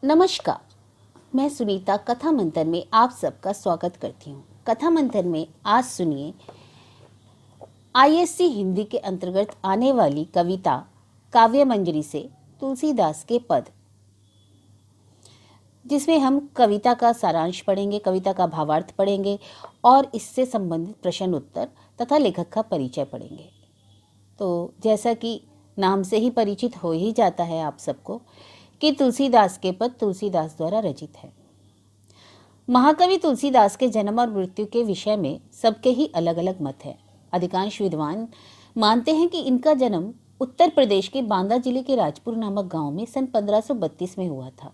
नमस्कार, मैं सुनीता कथा मंथन में आप सबका स्वागत करती हूँ। कथा मंथन में आज सुनिए आईएससी हिंदी के अंतर्गत आने वाली कविता काव्य मंजरी से तुलसीदास के पद, जिसमें हम कविता का सारांश पढ़ेंगे, कविता का भावार्थ पढ़ेंगे और इससे संबंधित प्रश्न उत्तर तथा लेखक का परिचय पढ़ेंगे। तो जैसा कि नाम से ही परिचित हो ही जाता है आप सबको कि तुलसीदास के पद तुलसीदास द्वारा रचित है। महाकवि तुलसीदास के जन्म और मृत्यु के विषय में सबके ही अलग अलग मत है। अधिकांश विद्वान मानते हैं कि इनका जन्म उत्तर प्रदेश के बांदा जिले के राजपुर नामक गांव में सन 1532 में हुआ था,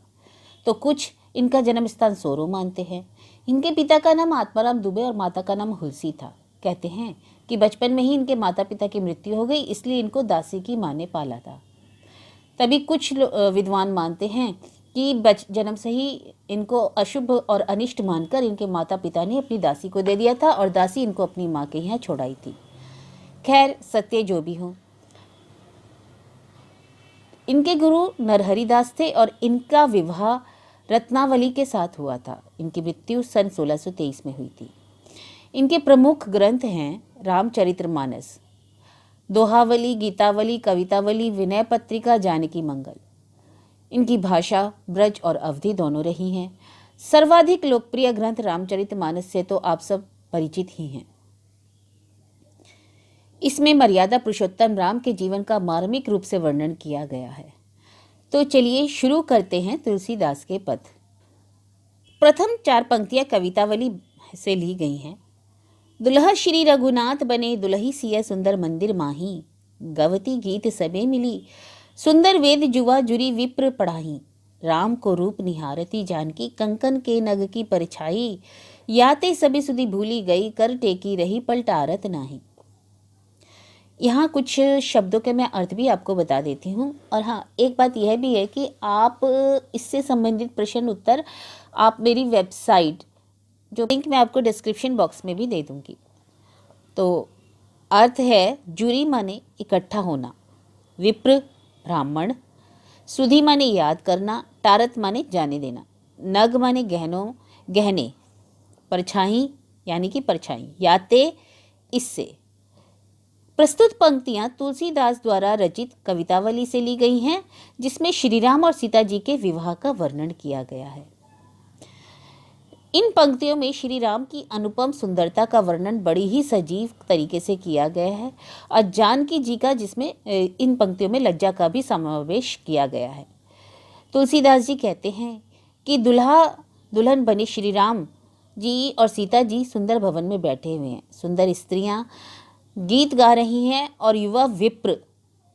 तो कुछ इनका जन्म स्थान सोरो मानते हैं। इनके पिता का नाम आत्माराम दुबे और माता का नाम हुलसी था। कहते हैं कि बचपन में ही इनके माता पिता की मृत्यु हो गई, इसलिए इनको दासी की माँ ने पाला था। तभी कुछ विद्वान मानते हैं कि जन्म से ही इनको अशुभ और अनिष्ट मानकर इनके माता पिता ने अपनी दासी को दे दिया था और दासी इनको अपनी माँ के यहाँ छोड़ाई थी। खैर, सत्य जो भी हो, इनके गुरु नरहरिदास थे और इनका विवाह रत्नावली के साथ हुआ था। इनकी मृत्यु सन 1623 में हुई थी। इनके प्रमुख ग्रंथ हैं रामचरितमानस, दोहावली, गीतावली, कवितावली, विनय पत्रिका, जानकी मंगल। इनकी भाषा ब्रज और अवधी दोनों रही हैं। सर्वाधिक लोकप्रिय ग्रंथ रामचरितमानस से तो आप सब परिचित ही हैं। इसमें मर्यादा पुरुषोत्तम राम के जीवन का मार्मिक रूप से वर्णन किया गया है। तो चलिए शुरू करते हैं तुलसीदास के पद। प्रथम 4 पंक्तियां कवितावली से ली गई हैं। दुल्हा श्री रघुनाथ बने, दुल्ही सिया सुंदर मंदिर माही, गवती गीत सबे मिली, सुंदर वेद जुवा जुरी विप्र पढ़ाही, राम को रूप निहारती जानकी, कंकन के नग की परछाई, याते सबे सुधी भूली गई, कर टेकी रही पलटारत नाही। यहाँ कुछ शब्दों के मैं अर्थ भी आपको बता देती हूँ। और हाँ, एक बात यह भी है कि आप इससे संबंधित प्रश्न उत्तर आप मेरी वेबसाइट, जो लिंक मैं आपको डिस्क्रिप्शन बॉक्स में भी दे दूंगी। तो अर्थ है जुरी माने इकट्ठा होना, विप्र ब्राह्मण, सुधी माने याद करना, टारत माने जाने देना, नग माने गहने, परछाई यानी कि परछाई, याते इससे। प्रस्तुत पंक्तियां तुलसीदास द्वारा रचित कवितावली से ली गई हैं, जिसमें श्री राम और सीता जी के विवाह का वर्णन किया गया है। इन पंक्तियों में श्री राम की अनुपम सुंदरता का वर्णन बड़ी ही सजीव तरीके से किया गया है और जानकी जी का, जिसमें इन पंक्तियों में लज्जा का भी समावेश किया गया है। तुलसीदास जी कहते हैं कि दुल्हा दुल्हन बने श्री राम जी और सीता जी सुंदर भवन में बैठे हुए हैं। सुंदर स्त्रियां गीत गा रही हैं और युवा विप्र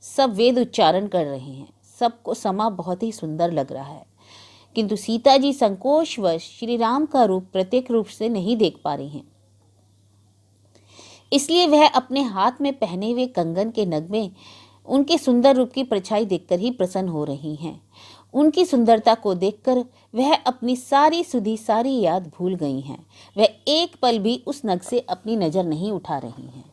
सब वेद उच्चारण कर रहे हैं। सबको समा बहुत ही सुंदर लग रहा है, किंतु सीता जी संकोचवश श्री राम का रूप प्रत्यक्ष रूप से नहीं देख पा रही हैं। इसलिए वह अपने हाथ में पहने हुए कंगन के नग में उनके सुंदर रूप की परछाई देखकर ही प्रसन्न हो रही हैं। उनकी सुंदरता को देखकर वह अपनी सारी सुधि, सारी याद भूल गई हैं। वह एक पल भी उस नग से अपनी नजर नहीं उठा रही हैं।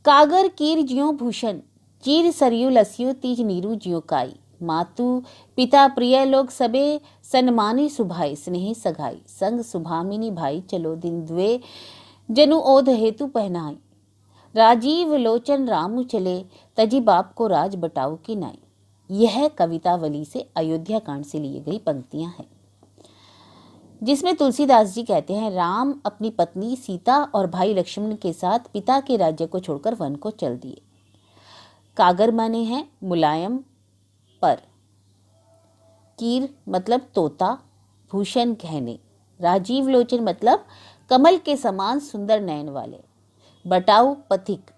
कागर कीर ज्यों भूषण, चीर सरयू लस्यू तीज नीरू ज्यों काई, मातु पिता प्रिय लोग सबे, सन्मानी सुभाई स्नेह सगाई, संग सुभामिनी भाई चलो दिन द्वे, जनु ओध हेतु पहनाई, राजीव लोचन रामु चले, तजी बाप को राज बटाऊ की नाई। यह कवितावली से अयोध्या कांड से ली गई पंक्तियां हैं, जिसमें तुलसीदास जी कहते हैं, राम अपनी पत्नी सीता और भाई लक्ष्मण के साथ पिता के राज्य को छोड़कर वन को चल दिए। कागर माने हैं मुलायम पर, कीर मतलब तोता, भूषण गहने, राजीव लोचन मतलब कमल के समान सुंदर नयन वाले, बटाऊ पथिक।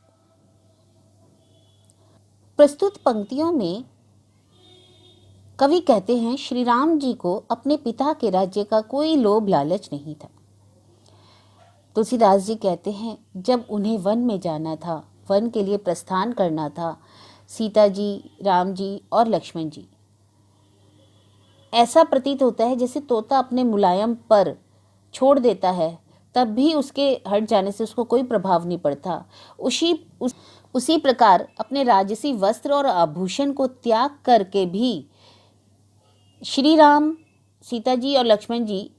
प्रस्तुत पंक्तियों में कवि कहते हैं, श्री राम जी को अपने पिता के राज्य का कोई लोभ लालच नहीं था। तुलसीदास जी कहते हैं, जब उन्हें वन में जाना था, वन के लिए प्रस्थान करना था, सीता जी, राम जी और लक्ष्मण जी, ऐसा प्रतीत होता है जैसे तोता अपने मुलायम पर छोड़ देता है, तब भी उसके हट जाने से उसको कोई प्रभाव नहीं पड़ता। उसी प्रकार अपने राजसी वस्त्र और आभूषण को त्याग करके भी श्री राम, सीता जी और लक्ष्मण जी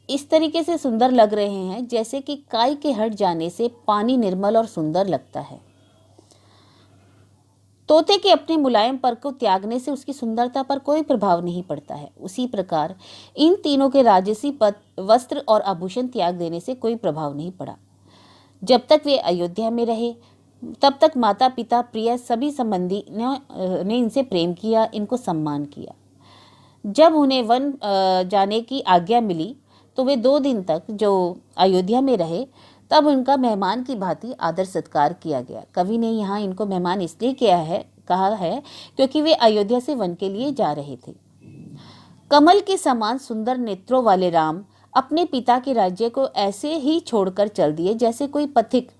इस तरीके से सुंदर लग रहे हैं जैसे कि काई के हट जाने से पानी निर्मल और सुंदर लगता है। तोते के अपने मुलायम पर को त्यागने से उसकी सुंदरता पर कोई प्रभाव नहीं पड़ता है, उसी प्रकार इन तीनों के राजसी वस्त्र और आभूषण त्याग देने से कोई प्रभाव नहीं पड़ा। जब तक वे अयोध्या में रहे तब तक माता पिता प्रिय सभी संबंधी ने इनसे प्रेम किया, इनको सम्मान किया। जब उन्हें वन जाने की आज्ञा मिली तो वे 2 दिन तक जो अयोध्या में रहे, तब उनका मेहमान की भांति आदर सत्कार किया गया। कवि ने यहाँ इनको मेहमान इसलिए कहा है क्योंकि वे अयोध्या से वन के लिए जा रहे थे। कमल के समान सुंदर नेत्रों वाले राम अपने पिता के राज्य को ऐसे ही छोड़कर चल दिए जैसे कोई पथिक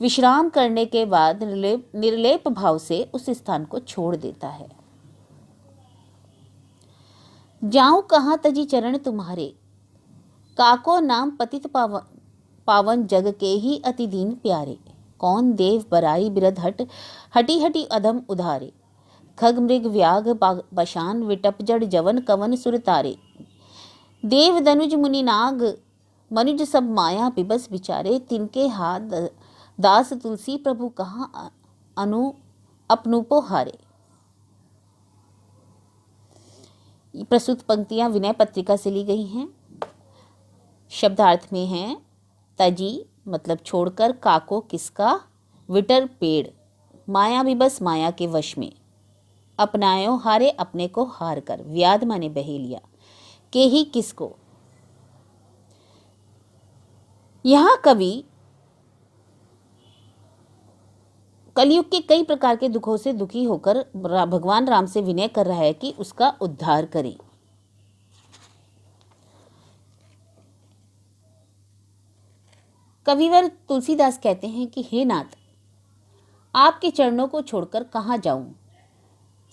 विश्राम करने के बाद निर्लेप भाव से उस स्थान को छोड़ देता है। जाऊं कहाँ तजी चरण तुम्हारे, काको नाम पतित पावन जग के ही अति दीन प्यारे। कौन देव बराई बिरध हटी हटी अधम उधारे। खग मृग व्याघ बशान विटप जड़ जवन कवन सुर तारे। देव दनुज मुनि नाग मनुज सब माया पिबस विचारे। तिनके हाथ दास तुलसी प्रभु कहाँ अपनूपो हारे। प्रस्तुत पंक्तियां विनय पत्रिका से ली गई हैं। शब्दार्थ में हैं तजी मतलब छोड़कर, काको किसका, विटर पेड़, माया विबस माया के वश में, अपनायो हारे अपने को हार कर, व्याध माने बहे लिया, के ही किसको। यहां कवि कलयुग के कई प्रकार के दुखों से दुखी होकर भगवान राम से विनय कर रहा है कि उसका उद्धार करें। कविवर तुलसीदास कहते हैं कि हे नाथ, आपके चरणों को छोड़कर कहाँ जाऊं।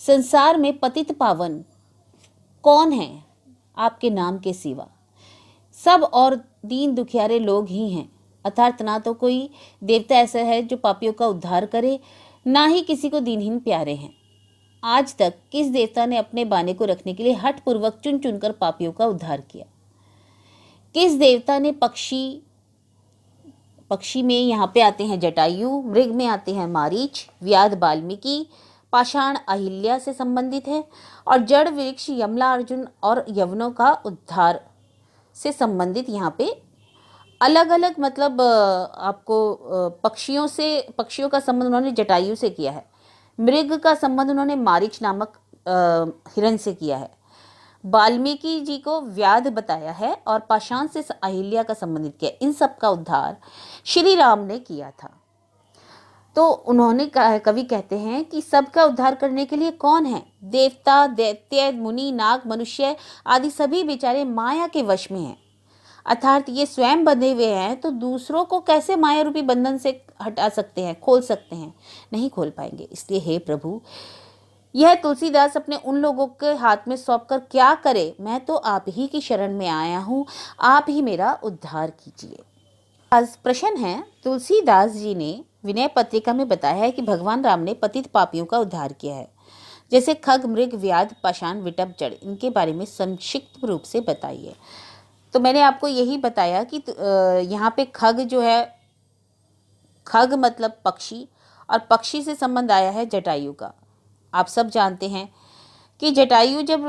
संसार में पतित पावन कौन है आपके नाम के सिवा। सब और दीन दुखियारे लोग ही हैं, अर्थात ना तो कोई देवता ऐसा है जो पापियों का उद्धार करे, ना ही किसी को दीनहीन प्यारे हैं। आज तक किस देवता ने अपने बाने को रखने के लिए हठपूर्वक चुन चुनकर पापियों का उद्धार किया। किस देवता ने पक्षी में यहाँ पे आते हैं जटायु, मृग में आते हैं मारीच, व्याध वाल्मीकि, पाषाण अहिल्या से संबंधित है, और जड़ वृक्ष यमला अर्जुन और यवनों का उद्धार से संबंधित यहाँ पे अलग अलग मतलब आपको पक्षियों का संबंध उन्होंने जटायु से किया है। मृग का संबंध उन्होंने मारीच नामक हिरण से किया है। वाल्मीकि जी को व्याध बताया है और पाषाण से अहिल्या का संबंधित किया। इन सब का उद्धार श्री राम ने किया था। तो उन्होंने कवि कहते हैं कि सबका उद्धार करने के लिए कौन है। देवता, दैत्य, मुनि, नाग, मनुष्य आदि सभी बेचारे माया के वश में हैं, अर्थात ये स्वयं बंधे हुए हैं, तो दूसरों को कैसे माया रूपी बंधन से हटा सकते हैं, खोल सकते हैं, नहीं खोल पाएंगे। इसलिए हे प्रभु, यह तुलसीदास अपने उन लोगों के हाथ में सौंपकर क्या करे। मैं तो आप ही की शरण में आया हूँ, आप ही मेरा उद्धार कीजिए। आज प्रश्न है, तुलसीदास जी ने विनय पत्रिका में बताया है कि भगवान राम ने पतित पापियों का उद्धार किया है, जैसे खग, मृग, व्याध, पाषाण, विटप, जड़, इनके बारे में संक्षिप्त रूप से बताइए। तो मैंने आपको यही बताया कि यहाँ पे खग जो है, खग मतलब पक्षी, और पक्षी से संबंध आया है जटायु का। आप सब जानते हैं कि जटायु जब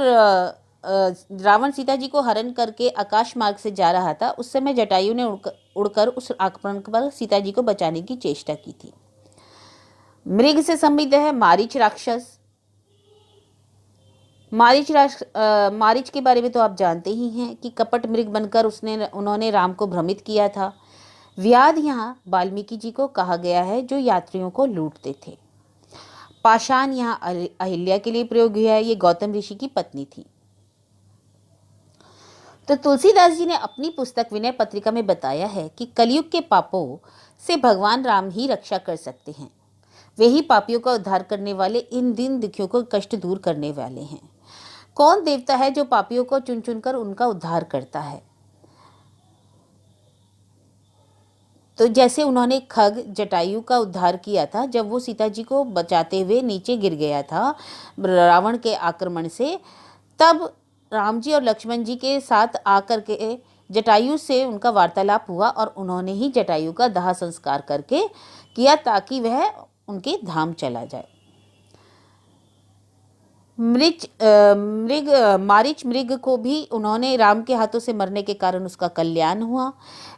रावण सीता जी को हरण करके आकाश मार्ग से जा रहा था, उस समय जटायु ने उड़कर उस आक्रमण पर सीता जी को बचाने की चेष्टा की थी। मृग से संबंधित है मारीच राक्षस। मारीच के बारे में तो आप जानते ही हैं कि कपट मृग बनकर उन्होंने राम को भ्रमित किया था। व्याध यहाँ वाल्मीकि जी को कहा गया है जो यात्रियों को लूटते थे। पाषाण यहाँ अहिल्या के लिए प्रयोग हुआ है, ये गौतम ऋषि की पत्नी थी। तो तुलसीदास जी ने अपनी पुस्तक विनय पत्रिका में बताया है कि कलयुग के पापों से भगवान राम ही रक्षा कर सकते हैं। वे ही पापियों का उद्धार करने वाले, इन दिन दुखियों को कष्ट दूर करने वाले हैं। कौन देवता है जो पापियों को चुन चुनकर उनका उद्धार करता है। तो जैसे उन्होंने खग जटायु का उद्धार किया था जब वो सीता जी को बचाते हुए नीचे गिर गया था रावण के आक्रमण से, तब राम जी और लक्ष्मण जी के साथ आकर के जटायु से उनका वार्तालाप हुआ और उन्होंने ही जटायु का दाह संस्कार करके किया ताकि वह उनके धाम चला जाए। मारीच मृग को भी उन्होंने राम के हाथों से मरने के कारण उसका कल्याण हुआ,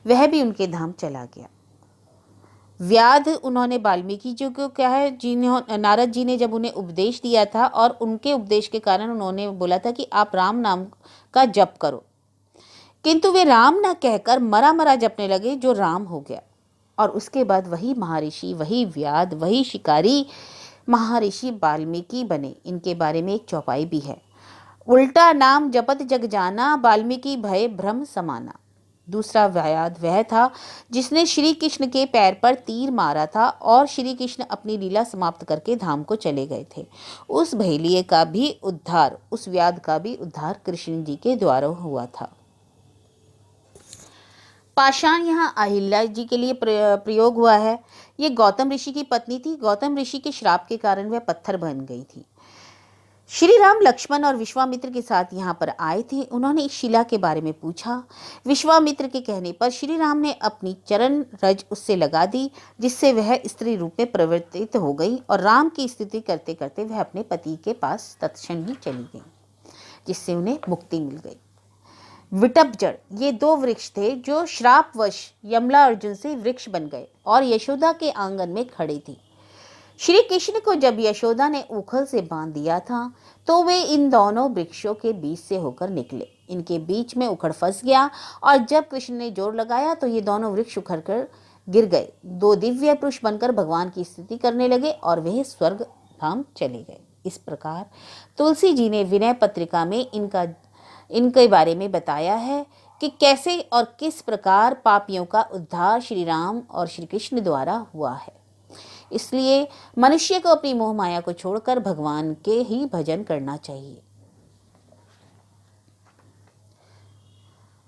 वह भी उनके धाम चला गया। व्याध उन्होंने वाल्मीकि जी को क्या है, जिन्होंने नारद जी ने जब उन्हें उपदेश दिया था और उनके उपदेश के कारण उन्होंने बोला था कि आप राम नाम का जप करो, किंतु वे राम ना कहकर मरा मरा जपने लगे जो राम हो गया। और उसके बाद वही महर्षि, वही व्याध, वही शिकारी महर्षि वाल्मीकि बने। इनके बारे में एक चौपाई भी है, उल्टा नाम जपत जग जाना, वाल्मीकि भय भ्रम समाना। दूसरा व्याध वह था जिसने श्री कृष्ण के पैर पर तीर मारा था और श्री कृष्ण अपनी लीला समाप्त करके धाम को चले गए थे। उस भैलिये का भी उद्धार, उस व्याध का भी उद्धार कृष्ण जी के द्वारा हुआ था। पाषाण यहाँ अहिल्या जी के लिए प्रयोग हुआ है। ये गौतम ऋषि की पत्नी थी। गौतम ऋषि के श्राप के कारण वह पत्थर बन गई थी। श्री राम लक्ष्मण और विश्वामित्र के साथ यहाँ पर आए थे। उन्होंने इस शिला के बारे में पूछा। विश्वामित्र के कहने पर श्री राम ने अपनी चरण रज उससे लगा दी, जिससे वह स्त्री रूप में परिवर्तित हो गई और राम की स्तुति करते करते वह अपने पति के पास तत्क्षण ही चली गई, जिससे उन्हें मुक्ति मिल गई। विटपजड़, ये दो वृक्ष थे जो श्रापवश यमला अर्जुन से वृक्ष बन गए और यशोदा के आंगन में खड़े थे। श्री कृष्ण को जब यशोदा ने उखल से बांध दिया था तो वे इन दोनों वृक्षों के बीच से होकर निकले। इनके बीच में उखड़ फंस गया और जब कृष्ण ने जोर लगाया तो ये दोनों वृक्ष उखड़ कर गिर गए। दो दिव्य पुरुष बनकर भगवान की स्तुति करने लगे और वे स्वर्ग धाम चले गए। इस प्रकार तुलसी जी ने विनय पत्रिका में इनके बारे में बताया है कि कैसे और किस प्रकार पापियों का उद्धार श्री राम और श्री कृष्ण द्वारा हुआ है। इसलिए मनुष्य को अपनी मोह माया को छोड़कर भगवान के ही भजन करना चाहिए।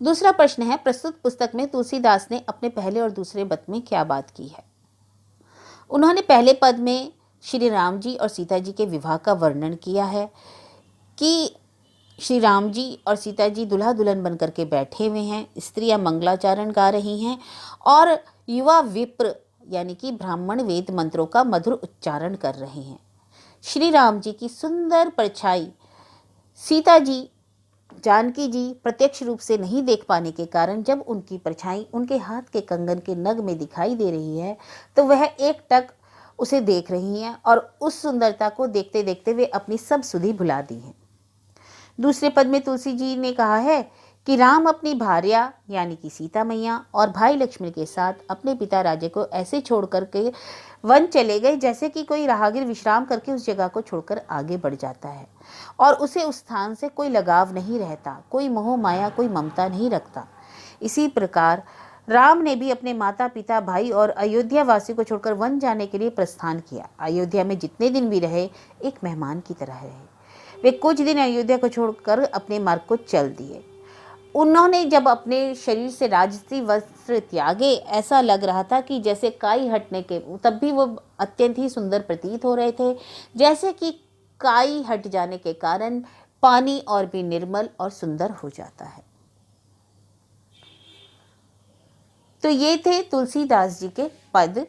दूसरा प्रश्न है, प्रस्तुत पुस्तक में तुलसीदास ने अपने पहले और दूसरे पद में क्या बात की है। उन्होंने पहले पद में श्री राम जी और सीता जी के विवाह का वर्णन किया है कि श्री राम जी और सीता जी दुल्हा दुल्हन बनकर के बैठे हुए हैं, स्त्रियां मंगलाचरण गा रही हैं और युवा विप्र यानी कि ब्राह्मण वेद मंत्रों का मधुर उच्चारण कर रहे हैं। श्री राम जी की सुंदर परछाई सीता जी, जानकी जी प्रत्यक्ष रूप से नहीं देख पाने के कारण जब उनकी परछाई उनके हाथ के कंगन के नग में दिखाई दे रही है तो वह एकटक उसे देख रही हैं और उस सुंदरता को देखते देखते वे अपनी सब सुधि भुला दी हैं। दूसरे पद में तुलसी जी ने कहा है कि राम अपनी भार्या यानी कि सीता मैया और भाई लक्ष्मण के साथ अपने पिता राजे को ऐसे छोड़ करके वन चले गए जैसे कि कोई राहगीर विश्राम करके उस जगह को छोड़कर आगे बढ़ जाता है और उसे उस स्थान से कोई लगाव नहीं रहता, कोई मोह माया, कोई ममता नहीं रखता। इसी प्रकार राम ने भी अपने माता पिता, भाई और अयोध्या वासी को छोड़कर वन जाने के लिए प्रस्थान किया। अयोध्या में जितने दिन भी रहे एक मेहमान की तरह रहे। वे कुछ दिन अयोध्या को छोड़कर अपने मार्ग को चल दिए। उन्होंने जब अपने शरीर से राजसी वस्त्र त्यागे, ऐसा लग रहा था कि जैसे काई हटने के, तब भी वो अत्यंत ही सुंदर प्रतीत हो रहे थे, जैसे कि काई हट जाने के कारण पानी और भी निर्मल और सुंदर हो जाता है। तो ये थे तुलसीदास जी के पद।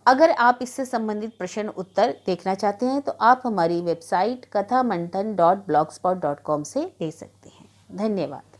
अगर आप इससे संबंधित प्रश्न उत्तर देखना चाहते हैं तो आप हमारी वेबसाइट kathamanthan.blogspot.com से ले सकते हैं। धन्यवाद।